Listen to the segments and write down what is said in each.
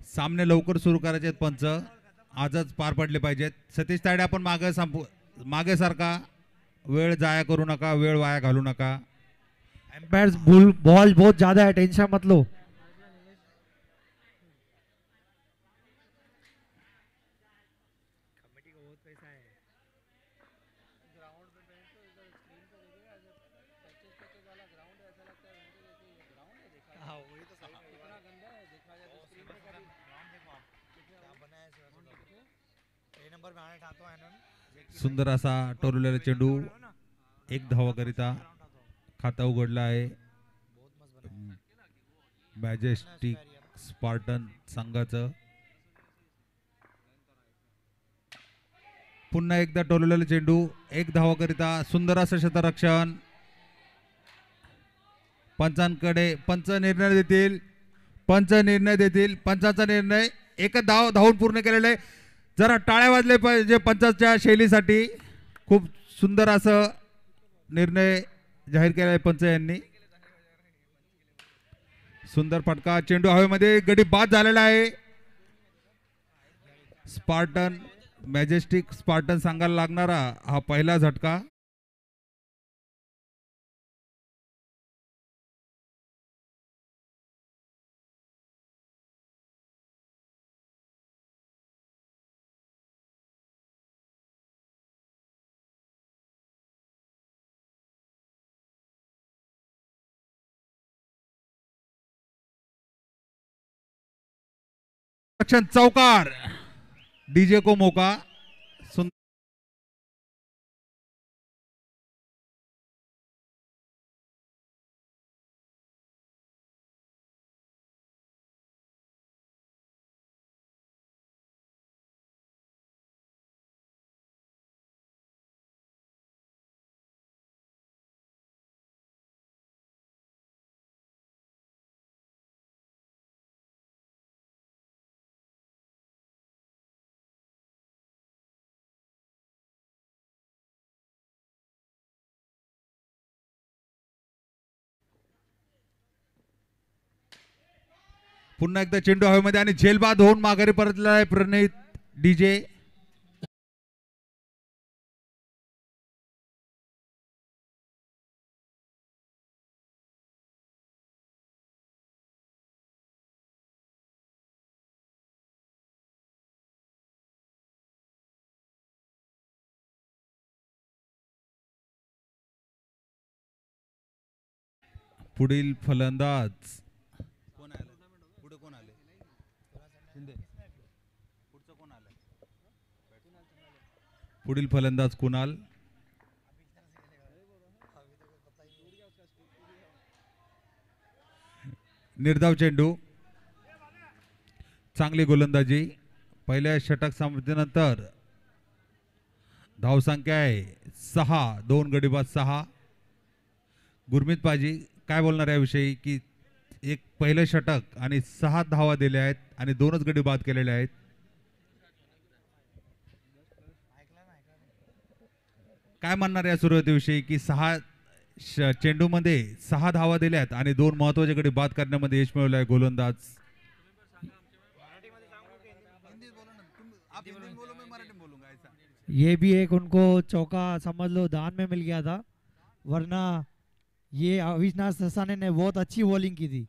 सामने लवकर सुरू करायचे आहेत पंच, आजच पार पडले पाहिजेत. सतीश तायडे आपण मागे सारखा, वेळ जाया करू नका, वेळ वाया घालू नका. एम्पायर्स बॉल बहुत ज्यादा है, टेंशन मत लो. सुंदर असा टोललेला चेंडू, एक धावाकरिता खाता उघडला आहे मॅजेस्टिक स्पार्टन संघाचं. पुन्हा एकदा टोललेला चेंडू, एक धावाकरिता सुंदर असं क्षेत्ररक्षण. पंचांकडे पंच निर्णय देतील. पंचांचा निर्णय, एकच धावून पूर्ण केलेले. जरा टाळ्या वाजले पाहिजे पंचांच्या शैलीसाठी. खूप सुंदर असं निर्णय जाहीर केला आहे पंच यांनी. सुंदर फटका, चेंडू हवेमध्ये, गडी बाद झालेला आहे. स्पार्टन मॅजेस्टिक स्पार्टन संघाला लागणारा हा पहिला झटका. चौकार, डीजे को मौका. पुन्हा एकदा चेंडू हवेमध्ये आणि झेलबाद होऊन माघारी परतला आहे प्रणित डीजे. पुढील फलंदाज कुणाल. निर्धाव चेंडू, चांगली गोलंदाजी. पहिल्या षटक समाप्तीनंतर धावसंख्या आहे 6, 2 गडी बाद 6. गुरमीत पाजी काय बोलणार याविषयी, की एक पहिलं षटक आणि 6 धावा दिल्या आहेत आणि 2च गडी बाद केलेले आहेत. काय म्हणणार या सुरुवातीविषयी, की 6 चेंडूमध्ये 6 धावा दिल्यात आणि 2 महत्वाचे गडी बाद करण्यामध्ये यश मिळवलं आहे गोलंदाज. ये भी एक उनको चौका समझ लो दान में मिल गया था, वरना ये अविनाश ससाने ने बहुत अच्छी बॉलिंग की थी.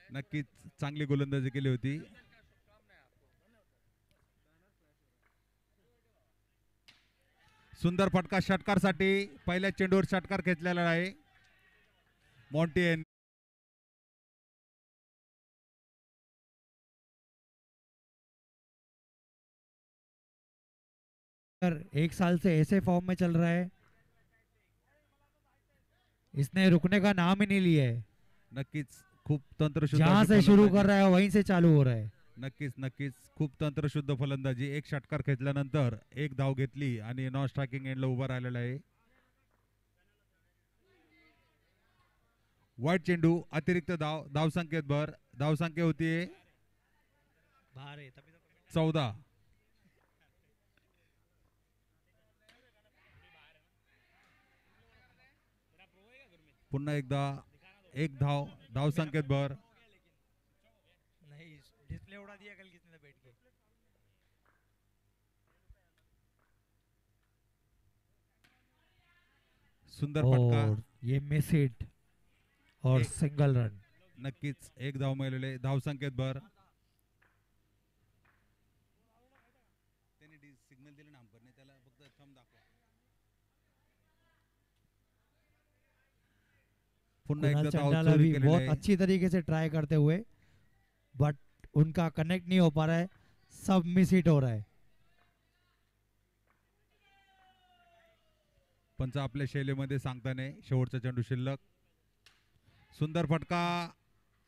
नक्कीच चांगली गोलंदाजी केली होती. सुंदर फटका षटकारसाठी, पहिल्या चेंडूवर षटकार खेचलेला आहे मॉन्टी. एक साल से ऐसे फॉर्म में चल रहा है, इसने रुकने का नाम ही नहीं लिया है. नक्कीच खूप तंत्रशुद्ध, जहां से शुरू कर रहा है वहीं से चालू हो रहा है. नक्कीच खूप तंत्रशुद्ध फलंदाजी. एक षटकार खेचल्यानंतर एक धाव घेतली आणि नॉन स्ट्रायकिंग एंडला उभा राहिलेला आहे. वाईट चेंडू, अतिरिक्त धावसंख्येत भर. धावसंख्या होती 14. पुन्हा एकदा एक धाव, धाव संकेत भर. नहीं डिस्प्ले उड़ा दिया कल किसने बैठ के. सुंदर फटका. और ये मिस हिट और एक- सिंगल रन. नक्कीच एक धाव मिळालेले. धाव संकेत भर. त्यांनी सिग्नल दिलं ना अंपरने, त्याला फक्त थंब दाखवा. पुन्हा कुणाल एकदा धाव चंडाला चोरी भी केलेली बहुत आहे. अच्छी तरीके से ट्राई करते हुए बट उनका कनेक्ट नहीं हो पा रहा है. सब मिस हिट हो रहा है. पंच आपल्या शैलीमध्ये सांगताना शेवटचा चेंडू शिल्लक. सुंदर फटका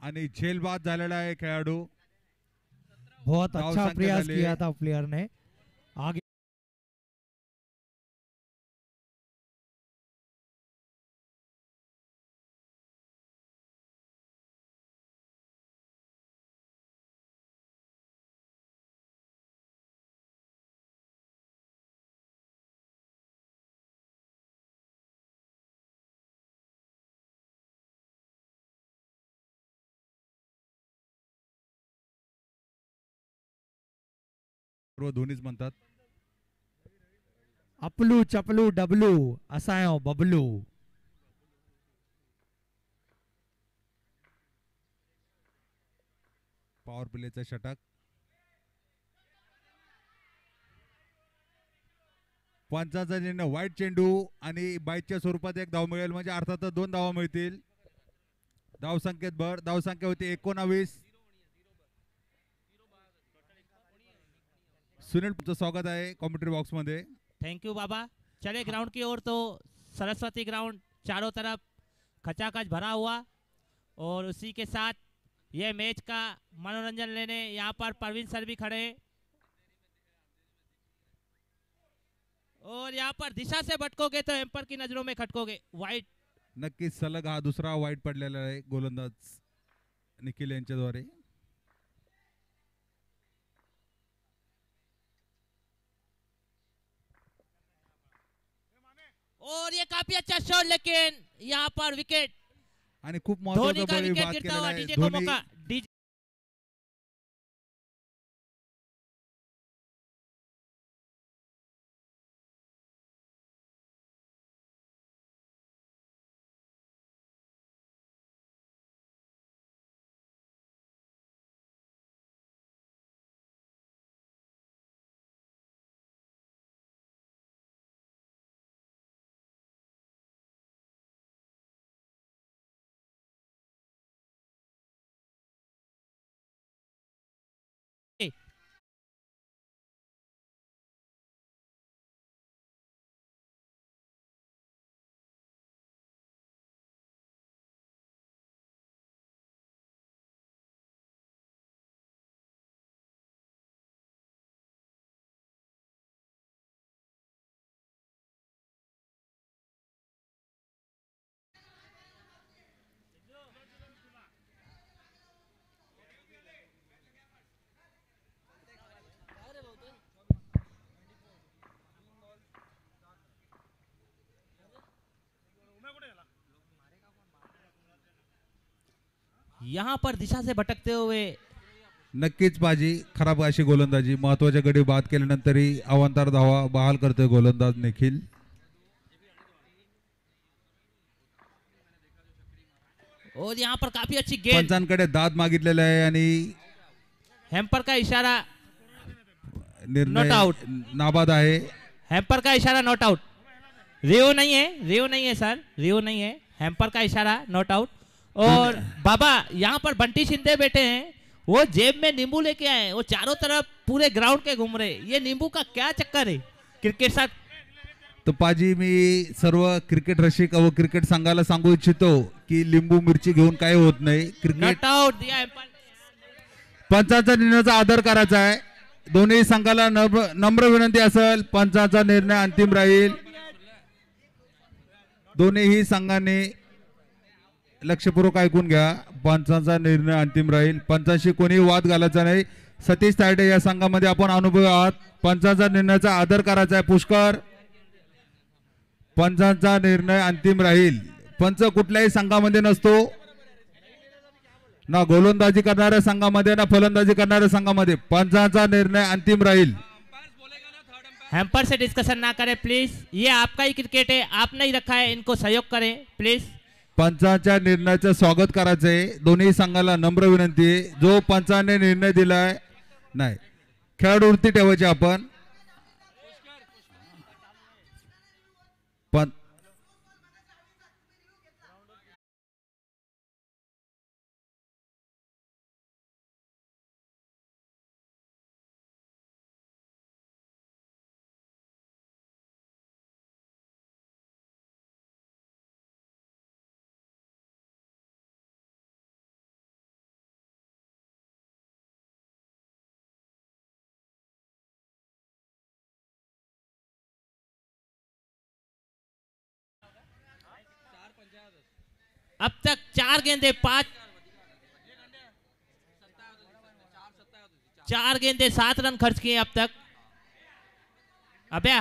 आणि झेलबाद झालेला आहे खेळाडू. बहुत दाव अच्छा संख्या प्रयास झाली. किया था प्लेयर ने. आगे सर्व दोन्हीच म्हणतात. अपलू चपलू डबलू असायो बबलू. पॉवर प्लेचं षटक. पंचाचा निर्णय वाईट चेंडू आणि बाईटच्या स्वरूपात एक धाव मिळेल, म्हणजे अर्थातच 2 धावा मिळतील. धाव संकेत भर. धाव संख्या होती 19. सुनील तुमचं स्वागत आहे कॉमेंट्री बॉक्स मध्ये. थैंक यू बाबा. चले ग्राउंड की ओर. तो सरस्वती ग्राउंड चारों तरफ खचाखच भरा हुआ और उसी के साथ ये मैच का मनोरंजन लेने यहाँ पर परवीन सर भी खड़े हैं और यहाँ पर दिशा से भटकोगे तो एम्पर की नजरों में खटकोगे. वाइट. नक्कीच सलग हा दुसरा वाईट पडलेला आहे गोलंदाज निखिल यांच्याद्वारे. और ये काफी अच्छा शॉट लेकिन यहाँ पर विकेट. आणि खूप धोनी महत्वाचा का बळी विकेट बाद गिरता केलेला हुआ. आहे. डीजे को धोनी मौका. डीजे यहाँ पर दिशा से भटकते हुए नक्कीच बाजी खराब अशी गोलंदाजी. महत्वाच्या गडी बाद केल्यानंतरही अवांतर धावा बहाल करतोय गोलंदाज निखिल. और यहाँ पर काफी अच्छी गेंद. पंचांकडे दाद मागितलेला आहे आणि हेम्पर का इशारा. निर्णय Not out. नाबाद आहे. हेम्पर का इशारा नॉट आउट. रियो नहीं है. रियो नहीं है सर. रियो नहीं है. हेम्पर का इशारा नॉट आउट. और बाबा यहाँ पर बंटी शिंदे बैठे हैं. वो जेब में नींबू लेके आए. वो चारों तरफ पूरे ग्राउंड के घूम रहे. ये नींबू का क्या चक्कर है क्रिकेट साथ. तर पाजी मी सर्व क्रिकेट रसिक व क्रिकेट संघाला सांगू इच्छितो की लिंबू मिरची घेऊन काय होत नाही. क्रिकेट नॉट आउट दिया एम्पर. पंचांचा निर्णयाचा आदर करायचा आहे. दोन्ही संघाला नम्र विनंती असेल. पंचांचा निर्णय अंतिम राहील. दोन्हीही संघांनी लक्षपूर्वक ऐकून घ्या. पंचांचा निर्णय अंतिम राहील. पंचांशी कोणी वाद घालायचा नाही. सतीश तायडे या संघामध्ये आपण अनुभवी आहात. पंचांचा निर्णयाचा आदर करायचा आहे. पुष्कर पंचांचा निर्णय अंतिम राहील. पंच कुठल्याही संघामध्ये नसतो, ना गोलंदाजी करणाऱ्या संघामध्ये ना फलंदाजी करणाऱ्या संघामध्ये. पंचांचा निर्णय अंतिम राहील. हैम्पर से डिस्कशन ना करें प्लीज, ये आपका ही क्रिकेट है, आपने ही रखा है, इनको सहयोग करें प्लीज. पंचांच्या निर्णयाचं स्वागत करायचंय. दोन्ही संघाला नम्र विनंती आहे. जो पंचाने निर्णय दिलाय नाही, खेळाडूवरती ठेवायचे आपण. पण अब तक 4 गेंदे 7 रन खर्च किए अब तक. अभ्या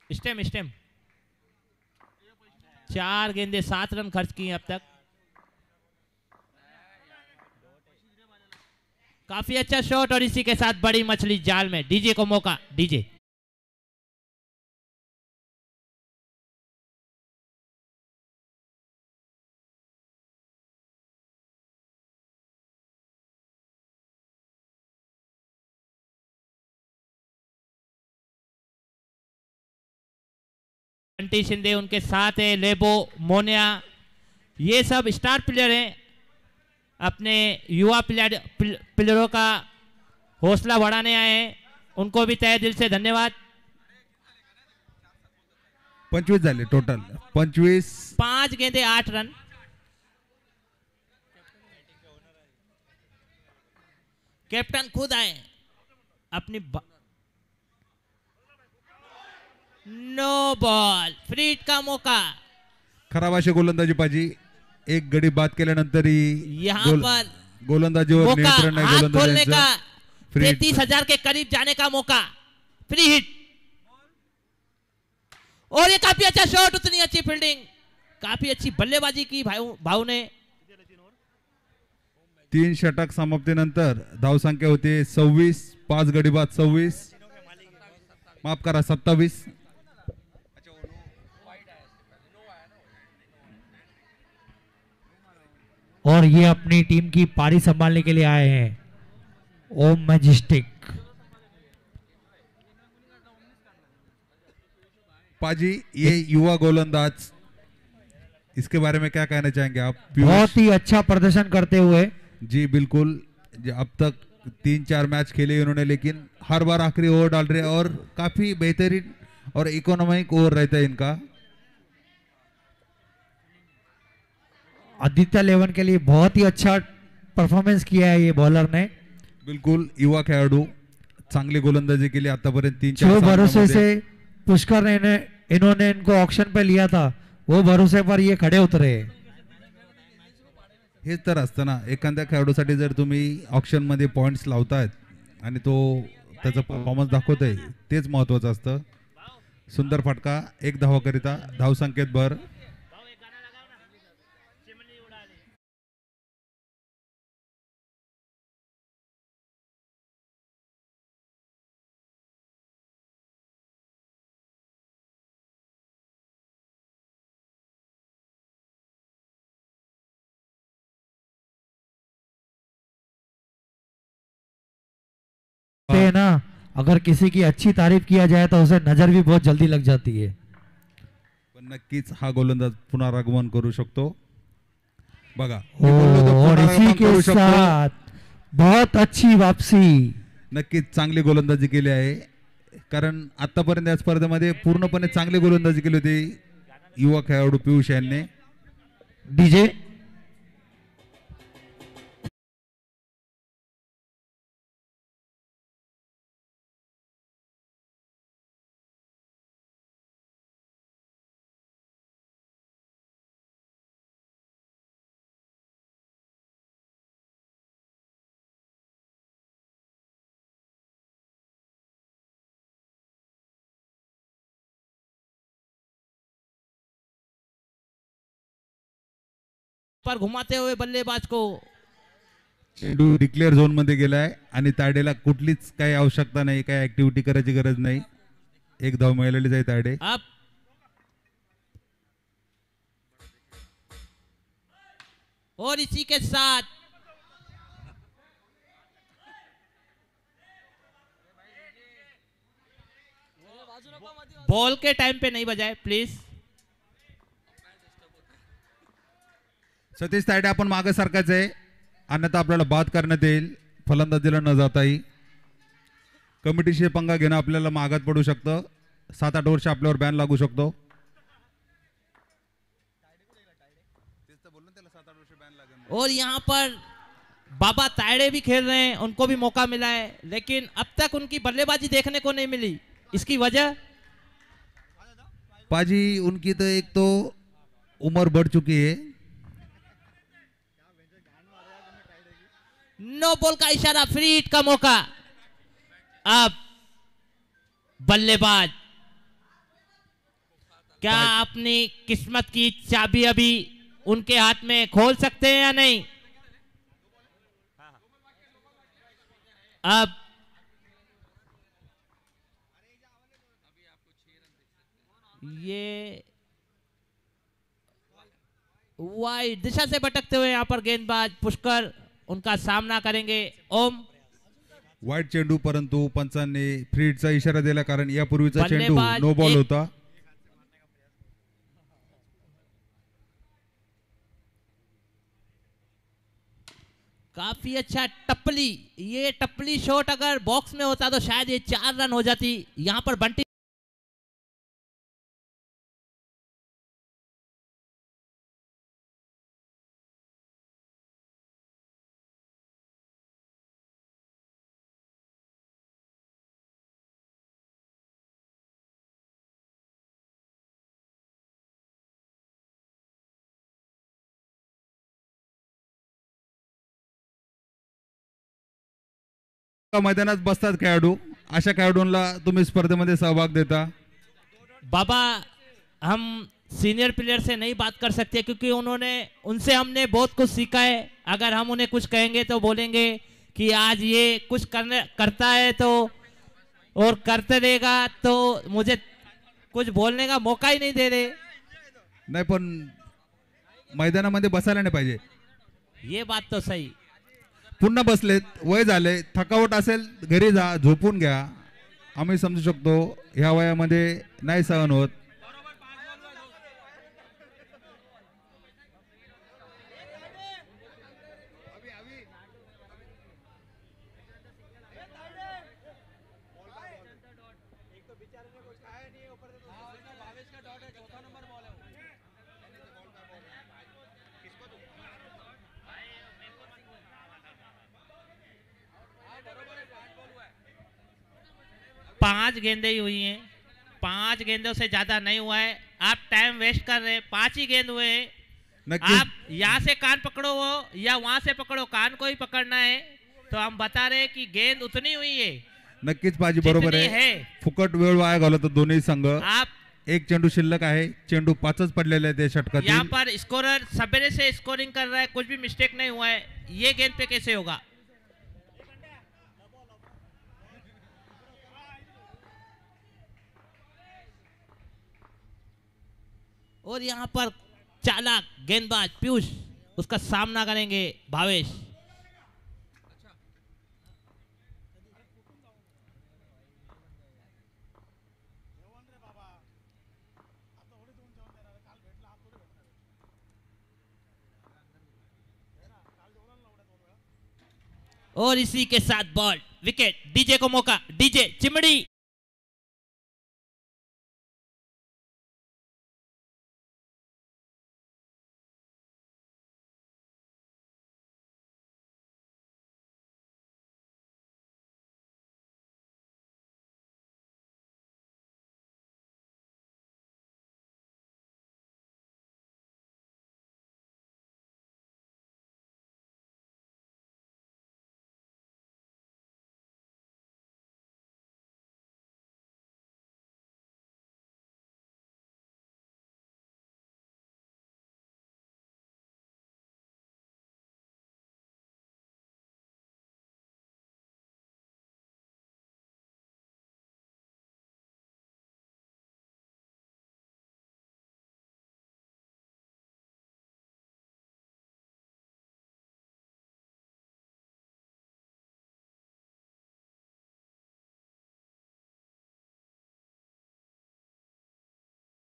स्टेम 4 गेंदे 7 रन खर्च किए अब तक. काफी अच्छा शॉट और इसी के साथ बड़ी मछली जाल में. डीजे को मौका. डीजे बंटी शिंदे उनके साथ है, लेबो मोनिया, ये सब स्टार प्लेयर हैं. अपने युवा प्लेयरों का हौसला बढ़ाने आए हैं, उनको भी तहे दिल से धन्यवाद. 25 झाले टोटल. 25. 5 गेंदे 8 रन. कैप्टन खुद आए अपनी नो बॉल. फ्री हिट का मौका. खराब अशी गोलंदाजी पाहिजे. एक गडी बाद केल्यानंतरही यहाँ पर गोलंदाजीवर मौका, नियंत्रण नाही हाथ खोलने का. गोलंदाजीचं. Free hit. 33,000 के करीब जाने का मौका. Free hit. और ये काफी अच्छा शॉट, उतनी अच्छी फील्डिंग, काफी अच्छी बल्लेबाजी की भाऊ ने. 3 षटक समाप्तीनंतर धावसंख्या होते 26. 5 गडी बाद 26, माफ करा 27. और ये अपनी टीम की पारी संभालने के लिए आए हैं ओम मैजेस्टिक. पाजी ये युवा गोलंदाज, इसके बारे में क्या कहना चाहेंगे आप? बहुत ही अच्छा प्रदर्शन करते हुए. जी बिल्कुल. अब तक 3-4 मैच खेले इन्होंने, लेकिन हर बार आखिरी ओवर डाल रहे और काफी बेहतरीन और इकोनॉमिक ओवर रहता है इनका. आदित्य 11 के लिए बहुत ही अच्छा परफॉर्मेंस किया है ये बॉलर ने. बिल्कुल युवा खेळाडू चांगली गोलंदाजी केली आतापर्यंत 3-4 जो भरोसे से पुष्कर ने इन्होंने इनको ऑक्शन पे लिया था, वो भरोसे पर ये खड़े उतरे. हेच तर असतं ना, एखाद्या खेळाडूसाठी जर तुम्ही ऑक्शन मध्ये पॉइंट्स लावतायत आणि तो त्याचा परफॉर्मन्स दाखवतोय, तेच महत्वाचं असतं. सुंदर फटका. 1 धावाकरिता धावसंख्येत भर. है ना, अगर किसी की अच्छी तारीफ किया जाए तो उसे नजर भी बहुत जल्दी लग जाती है. पण नक्कीच हा गोलंदाज पुनरागमन करू शकतो. बघा मी बोललो तो और इसी पुनरागमन के करू शकतो. साथ बहुत अच्छी वापसी. नक्कीच चांगली गोलंदाजी केली आहे, कारण आतापर्यंत या स्पर्धेमध्ये पूर्णपणे चांगली गोलंदाजी केली होती युवा खेळाडू पियुष यांनी. डीजे पर घुमाते हुए बल्लेबाज को। चेंडू डिक्लेअर झोन मध्ये गेलाय आणि तायडेला कुठलीच काही आवश्यकता नाही, काही ऍक्टिव्हिटी करायची गरज नाही. एक धाव मिळालेली आहे तायडे. अब और इसी के साथ बॉल के टाइम पे नहीं बजाए प्लीज. सतीश तायडे आपण मागे सारखाच आहे, अन्यथा आपल्याला बाद करण्यात येईल. फलंदाजीला न जाताही कमिटीशी पंगा घेणं आपल्याला मागात पडू शकतं. 7-8 वर्ष आपल्यावर बॅन लागू शकतो. और यहाँ पर बाबा तायड़े भी खेल रहे हैं, उनको भी मौका मिला है, लेकिन अब तक उनकी बल्लेबाजी देखने को नहीं मिली. इसकी वजह पाजी उनकी तो एक तो उम्र बढ़ चुकी है. नो बॉल का इशारा, फ्री हिट का मौका. अब बल्लेबाज क्या अपनी किस्मत की चाबी अभी उनके हाथ में खोल सकते हैं या नहीं? अब ये वाइड दिशा से भटकते हुए यहाँ पर गेंदबाज पुष्कर उनका सामना करेंगे. ओम वाईट चेंडू, परंतु पंचांनी फ्री हिटचा इशारा दिला, कारण यापूर्वीचा चेंडू बल्लेबाज नो बॉल एक- होता. काफी अच्छा टप्पली. ये टप्पली शॉट अगर बॉक्स में होता तो शायद ये 4 रन हो जाती. यहाँ पर बंटी मैदानात बसतात खेळाडू, अशा खेळाडूंना तुम्ही स्पर्धेमध्ये सहभाग देता. बाबा हम सीनियर प्लेयर से नहीं बात कर सकते क्योंकि उनसे हमने बहुत कुछ सीखा है. अगर हम उन्हें कुछ कहेंगे तो बोलेंगे कि आज ये कुछ करता है तो और करते रहेगा, तो मुझे कुछ बोलने का मौका ही नहीं दे रहे. नाही पण मैदानामध्ये बसायला नाही पाहिजे. ये बात तो सही. पुन्हा बसलेत, वय झाले, थकावट असेल घरी जा, झोपून घ्या. आम्ही समजू शकतो ह्या वयामध्ये नाही सहन होत. पांच गेंदें ही हुई हैं, 5 गेंदों से ज्यादा नहीं हुआ है. आप टाइम वेस्ट कर रहे हैं. 5 ही गेंद हुए हैं. नक्की आप यहाँ से कान पकड़ो हो या वहां से पकड़ो, कान को ही पकड़ना है. तो हम बता रहे हैं कि गेंद उतनी हुई है नक्कीच पाजी बरोबर जितनी आहे. है. फुकट वेळ वाया घालवतो दोन्ही संघ. आप एक चेंडू शिल्लक आहे, चेंडू 5च पडलेले आहेत या यहाँ षटकातील. पर स्कोरर सवेरे से स्कोरिंग कर रहा है, कुछ भी मिस्टेक नहीं हुआ है. ये गेंद पे कैसे होगा? और यहाँ पर चालाक गेंदबाज पीयूष उसका सामना करेंगे भावेश. और इसी के साथ बॉल विकेट. डीजे को मौका, डीजे चिमड़ी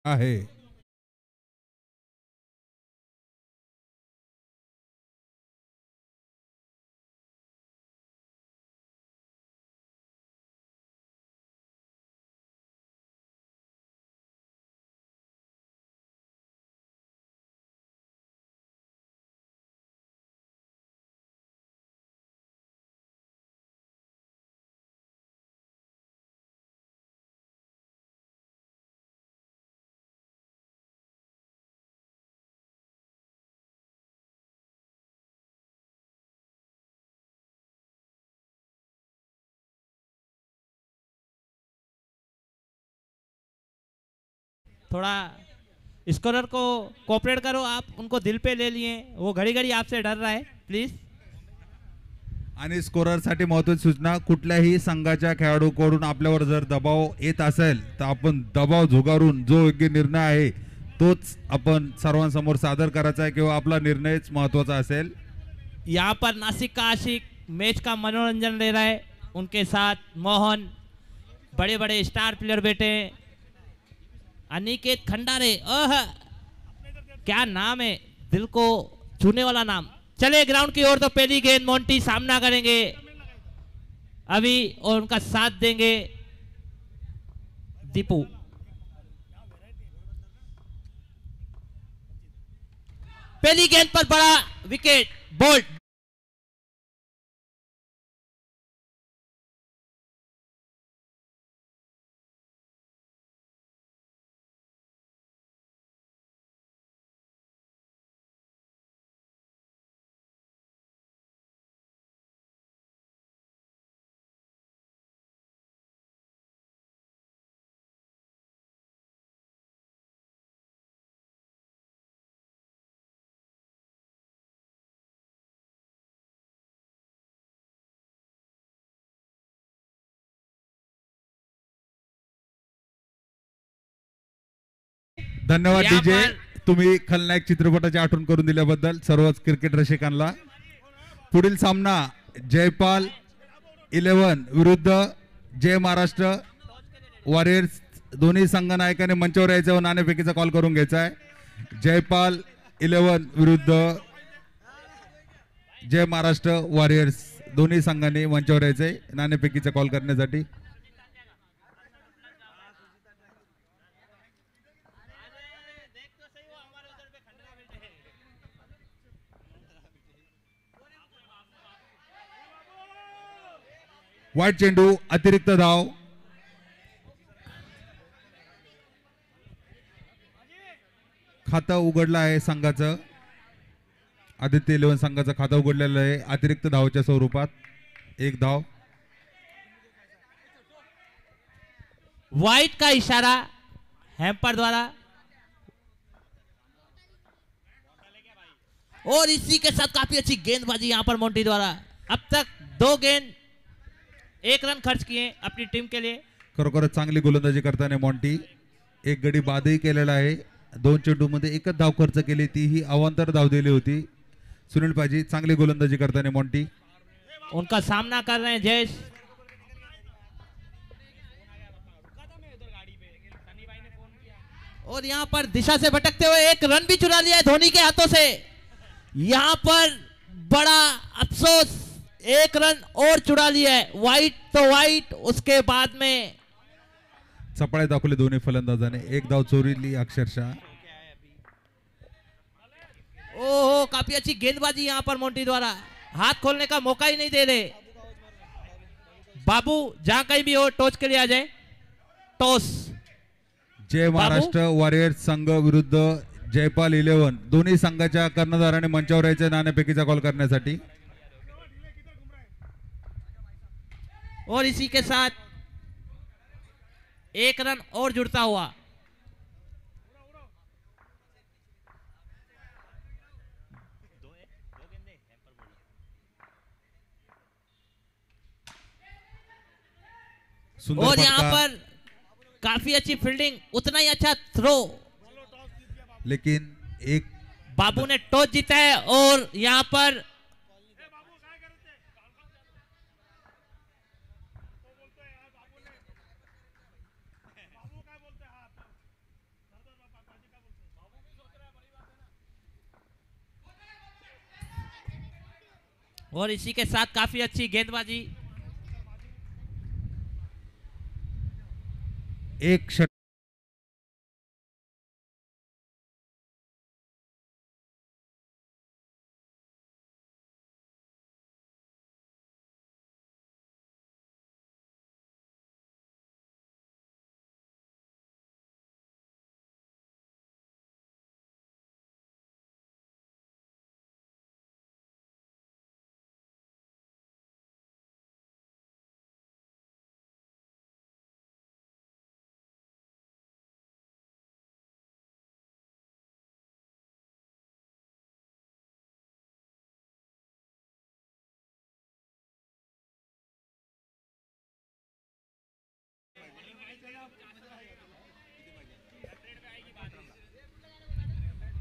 आहे. थोड़ा स्कोरर को कोऑपरेट करो, आप उनको दिल पे ले लिए, वो घड़ी घड़ी आपसे डर रहा है, प्लीज. आणि स्कोररसाठी महत्त्वाची सूचना, कुठल्याही संघाच्या खेळाडूकडून आपल्यावर जर दबाव येत असेल तर आपण दबाव झुगारून जो योग्य निर्णय आहे तोच आपण सर्वांसमोर सादर करायचा आहे किंवा आपला निर्णयच महत्त्वाचा असेल. यहाँ पर नासिक का आशिक मैच का मनोरंजन ले रहा है, उनके साथ मोहन, बड़े बड़े स्टार प्लेयर बैठे हैं. अनिकेत खंडारे, क्या नाम है, दिल को छूने वाला नाम. चले ग्राउंड की ओर, तो पहली गेंद मोंटी सामना करेंगे अभी और उनका साथ देंगे दीपू. पहली गेंद पर बड़ा विकेट, बोल्ड. धन्यवाद या डीजे, पर- तुम्ही खलनायक चित्रपटाची आठवण करून दिल्याबद्दल सर्वच क्रिकेट रसिकांना. पुढील सामना जयपाल 11 विरुद्ध जय महाराष्ट्र वॉरियर्स. दोन्ही संघ नायकाने मंचावर यायचं व नाणेफेकीचा कॉल करून घ्यायचा आहे. जयपाल 11 विरुद्ध जय महाराष्ट्र वॉरियर्स, दोन्ही संघांनी मंचावर यायचंय नाणेफेकीचा कॉल करण्यासाठी. वाईट चेंडू, अतिरिक्त धाव. खातं उघडलं आहे संघाचं, आदित्य 11 संघाचं खातं उघडलेलं आहे अतिरिक्त धावच्या स्वरूपात. एक धाव. व्हाइट का इशारा हैम्पर द्वारा, और इसी के साथ काफी अच्छी गेंदबाजी यहां पर मोंटी द्वारा. अब तक 2 गेंद 1 रन खर्च किए अपनी टीम के लिए. खरोखरच चांगली गोलंदाजी करताना मॉन्टी. एक गडी बादही केलेला आहे. 2 चेंडूमध्ये एकच धाव खर्च केली, तीही अवांतर धाव दिली होती. सुनील पाजी चांगली गोलंदाजी करताना मॉन्टी. उनका सामना कर रहे हैं जयेश. और यहां पर दिशा से भटकते हुए एक रन भी चुरा लिया है धोनी के हाथों से. यहां पर बड़ा अफसोस, 1 रन और चुरा लिया है. वाइट तो वाइट, उसके बाद में चपळे दाखवले दोन्ही फलंदाजाने. एक धाव चोरीली अक्षरशः. ओहो, काफी अच्छी गेंदबाजी यहां पर मोंटी द्वारा. हाथ खोलने का मौका ही नहीं दे रहे. बाबू जहां कहीं भी हो, टॉस के लिए आ जाए. टॉस. जय महाराष्ट्र वॉरियर्स संघ विरुद्ध जयपाल 11, दोन्ही संघाच्या कर्णधाराने मंचावर यायचे नाणेफेकीचा कॉल करण्यासाठी. और इसी के साथ 1 रन और जुड़ता हुआ. सुंदर और यहां फटका, पर काफी अच्छी फील्डिंग, उतना ही अच्छा थ्रो. लेकिन एक बाबू ने टॉस जीता है और यहां पर और इसी के साथ काफी अच्छी गेंदबाजी। एक षट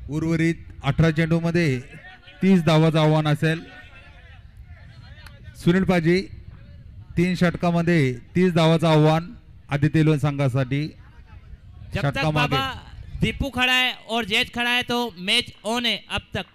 उर्वरित 18 चेंडूमध्ये 30 धावाचं आव्हान असेल. सुनील पाजी 3 षटकामध्ये 30 धावाचं आव्हान आदित्य लोन संघासाठी. जब तक षटका मागे बाबा दीपू खड़ा है और जैज खड़ा है तो मैच ऑन है अब तक।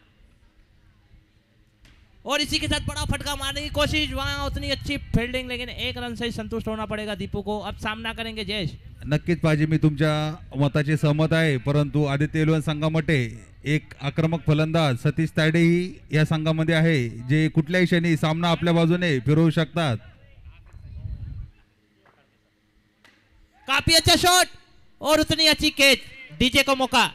और इसी के साथ बड़ा फटका मारने की कोशिश, वहां उतनी अच्छी फील्डिंग, लेकिन एक रन से ही संतुष्ट होना पड़ेगा दीपू को। अब सामना करेंगे जयेश। नक्कीच पाहिजे, मी तुमच्या मताची सहमत आहे, परंतु आदित्य एलवन संघामध्ये एक आक्रमक फलंदाज सतीश तायडेही या संघामध्ये आहे, जे कुठल्याही क्षणी सामना आपल्या बाजूने फिरवू शकतात. काफी अच्छा शॉट और उतनी अच्छी कैच, डीजे को मौका।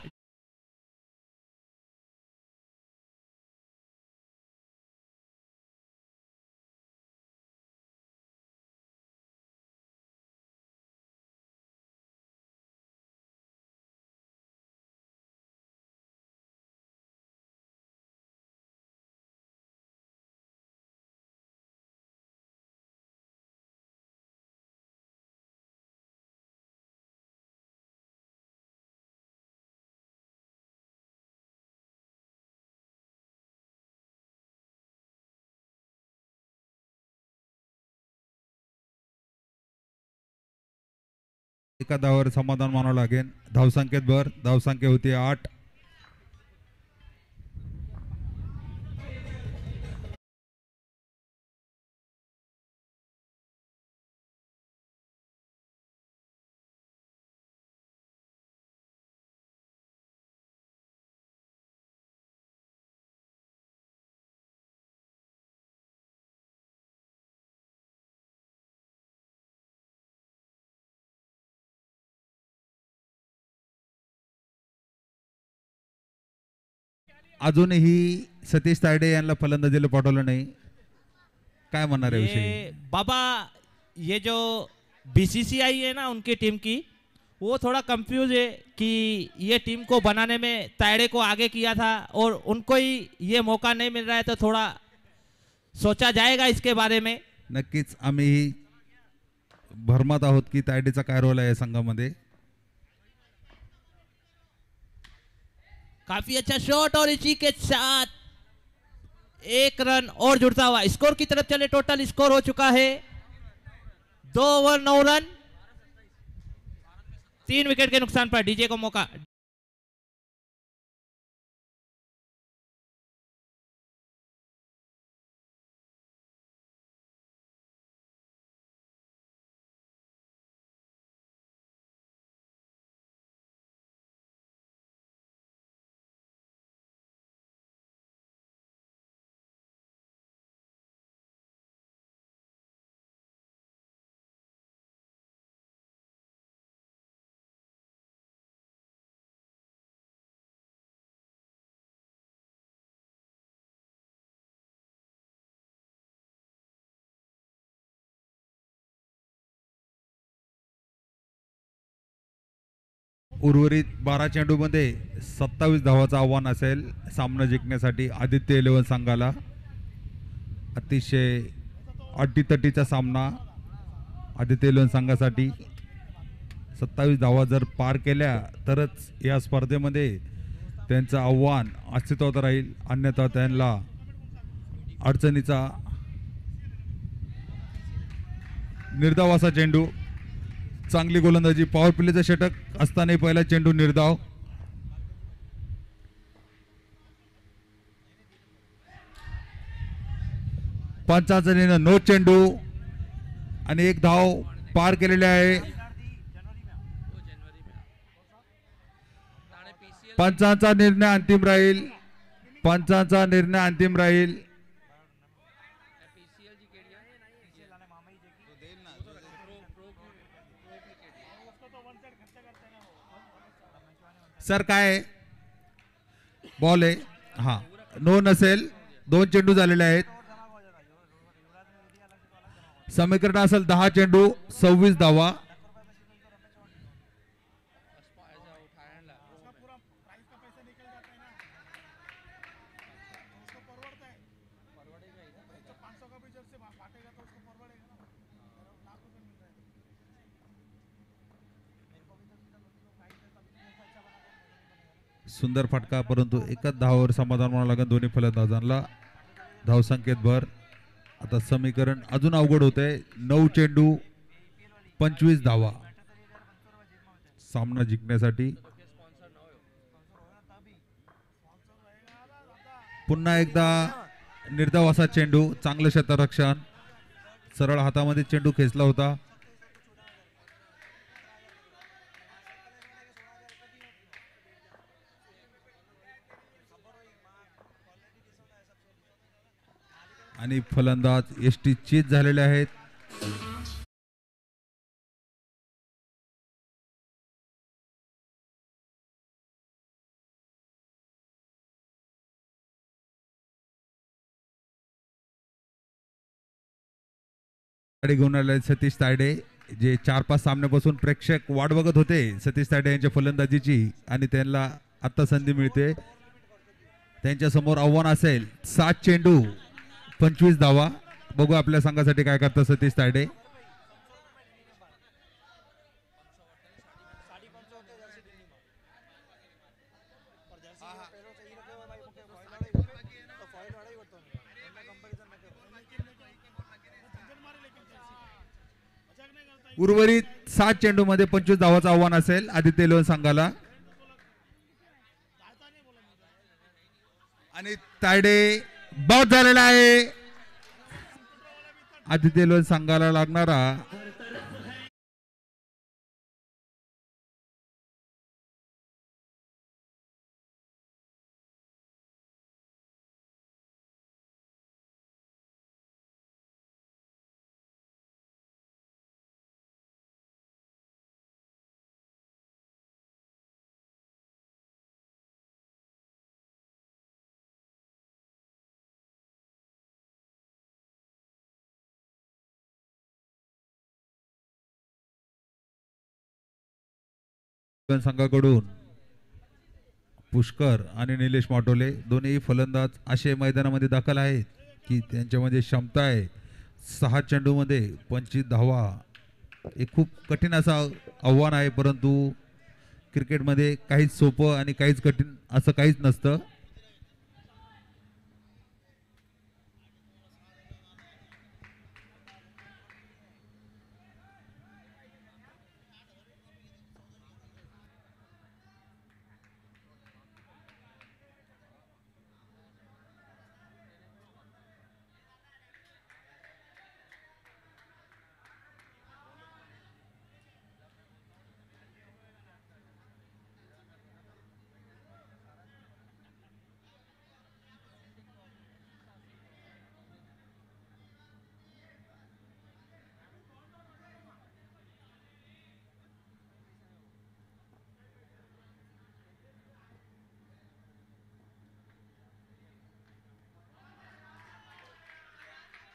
एका धावावर समाधान मानावं लागेल. धावसंख्येत भर, धावसंख्या होती 8. अजूनही सतीश तायडे यांना फलंदाजीला पाठवलं नाही. काय म्हणणार आहे विषयी? बाबा ये जो बीसीसीआई है ना उनकी टीम की, वो थोड़ा कंफ्यूज है कि ये टीम को बनाने में तायडे को आगे किया था और उनको ही ये मौका नहीं मिल रहा है, तो थोड़ा सोचा जाएगा इसके बारे में. नक्कीच आम्ही भरमत आहोत की तायडेचा काय रोल आहे या संघामध्ये. काफी अच्छा शॉट और इसी के साथ एक रन और जुड़ता हुआ स्कोर की तरफ चले. टोटल स्कोर हो चुका है 2 ओवर 9 रन, 3 विकेट के नुकसान पर डीजे को मौका. उर्वरित 12 चेंडूमध्ये 27 धावाचं आव्हान असेल सामना जिंकण्यासाठी आदित्य इलेव्हन संघाला. अतिशय अटीतटीचा सामना आदित्य इलेव्हन संघासाठी. 27 धावा जर पार केल्या तरच या स्पर्धेमध्ये त्यांचं आव्हान अस्तित्वात राहील, अन्यथा त्यांना अडचणीचा. निर्धावाचा चेंडू, चांगली गोलंदाजी, पॉवर प्लेचं षटक असताना पहिला चेंडू निर्धाव. पंचांचा निर्णय नो चेंडू आणि एक धाव पार केलेली आहे. पंचांचा निर्णय अंतिम राहील. पंचांचा निर्णय अंतिम राहील. सर काय बॉल आहे हा नो नसेल. 2 चेंडू झालेले आहेत. समीकरण असेल 10 चेंडू 26 धावा. सुंदर फटका परंतु एकच धावावर समाधान म्हणावं लागेल दोन्ही फलंदाजांना. धावसंख्येत भर. आता समीकरण अजून अवघड होत आहे. 9 चेंडू 25 धावा सामना जिंकण्यासाठी. पुन्हा एकदा निर्धाव असा चेंडू. चांगलं क्षेत्ररक्षण. सरळ हातामध्ये चेंडू खेचला होता. आणि फलंदाज एसटी चीज झालेले आहेत. घेऊन आले सतीश तायडे जे 4-5 सामन्यापासून प्रेक्षक वाट बघत होते सतीश तायडे यांच्या फलंदाजीची आणि त्यांना आता संधी मिळते. त्यांच्या समोर आव्हान असेल 7 चेंडू 25 धावा. बघू आपल्या संघासाठी काय करतात सतीश तायडे. उर्वरित 7 चेंडू मध्ये 25 धावाचं आव्हान असेल आदित्य लोन संघाला. आणि तायडे बाद झालेला आहे. आदित्य लोन संघाला लागणारा संघाकडून पुष्कर आणि निलेश माटोले दोन्ही फलंदाज असे मैदानामध्ये दाखल आहेत की त्यांच्यामध्ये क्षमता आहे. 6 चेंडू मध्ये 25 धावा हे खूप कठीण असं आव्हान आहे. परंतु क्रिकेटमध्ये काहीच सोपं आणि काहीच कठीण असं काहीच नसतं.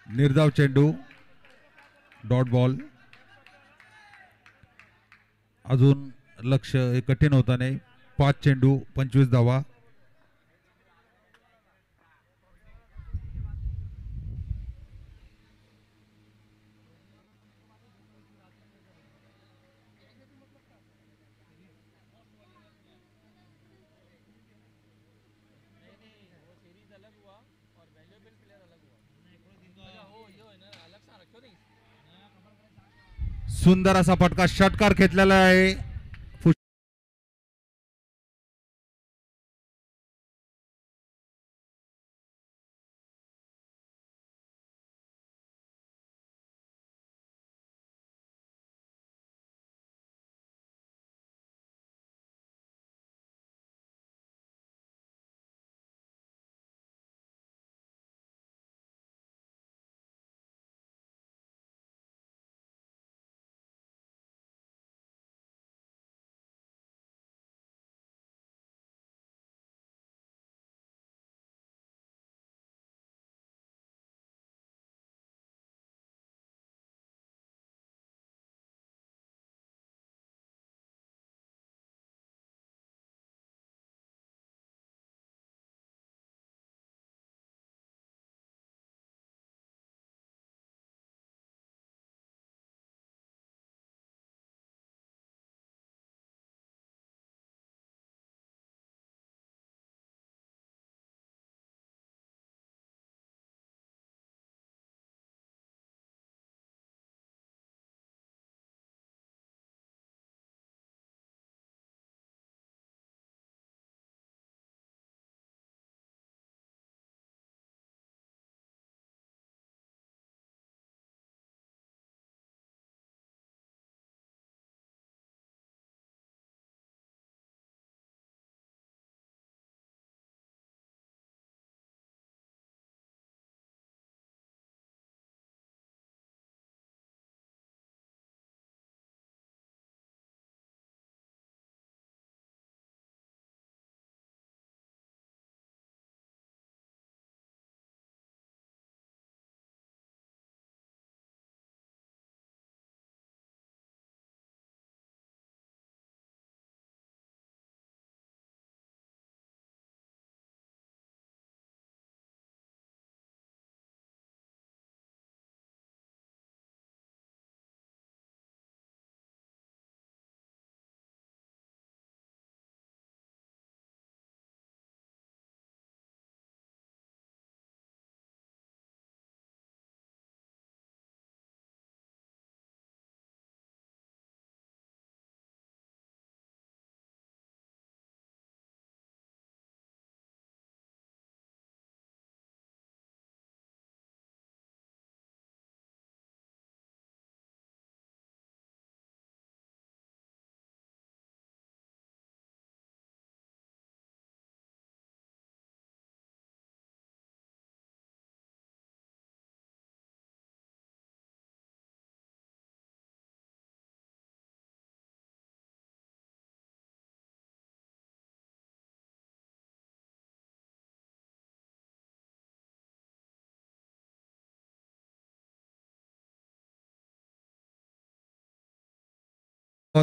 निर्धाव चेंडू डॉट बॉल. अजून लक्ष हे कठीण होता नाही. 5 चेंडू 25 धावा. सुंदर असा फटका षटकार खेचलेला आहे.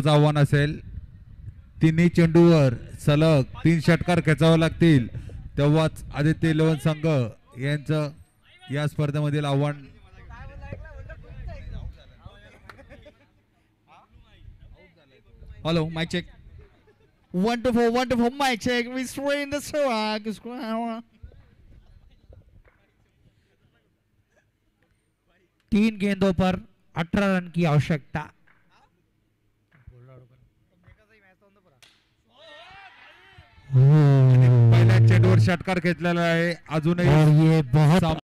आव्हान असेल. तिन्ही चेंडूवर सलग 3 षटकार खेचावे लागतील तेव्हाच आदित्य इलेव्हन संघ यांचं या स्पर्धेमधील आव्हान. Hello, mic check. Wonderful, wonderful mic check. We swing the swag. 3 गेंदों पर 18 रन की आवश्यकता. पहिल्या चेंडूवर षटकार घेतलेला आहे. अजूनही और ये बहुत साम-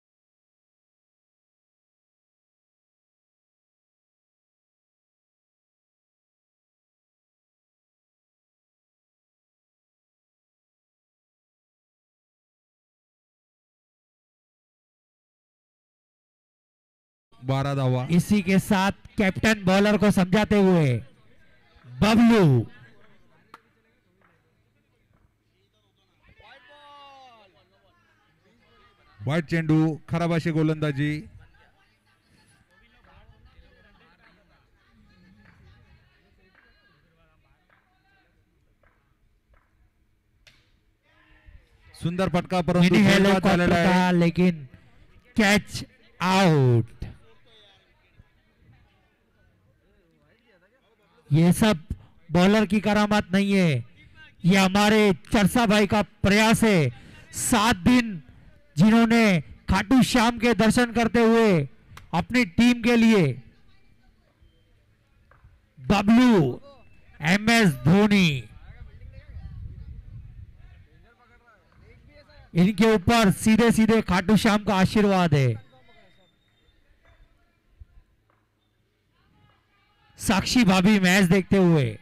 बारह धावा. इसी के साथ कैप्टन बॉलर को समझाते हुए बबलू वाईट चेंडू, खराब अशी गोलंदाजी. सुंदर फटका परंतु मिनी खेळबाद हेलीकॉप्टर झालेला आहे. था लेकिन कैच आउट. ये सब बॉलर की करामात नहीं है, ये हमारे चरसा भाई का प्रयास है. 7 दिन जिन्होंने खाटू श्याम के दर्शन करते हुए अपनी टीम के लिए बबलू, MS धोनी, इनके ऊपर सीधे सीधे खाटू श्याम का आशीर्वाद है. साक्षी भाभी मैच देखते हुए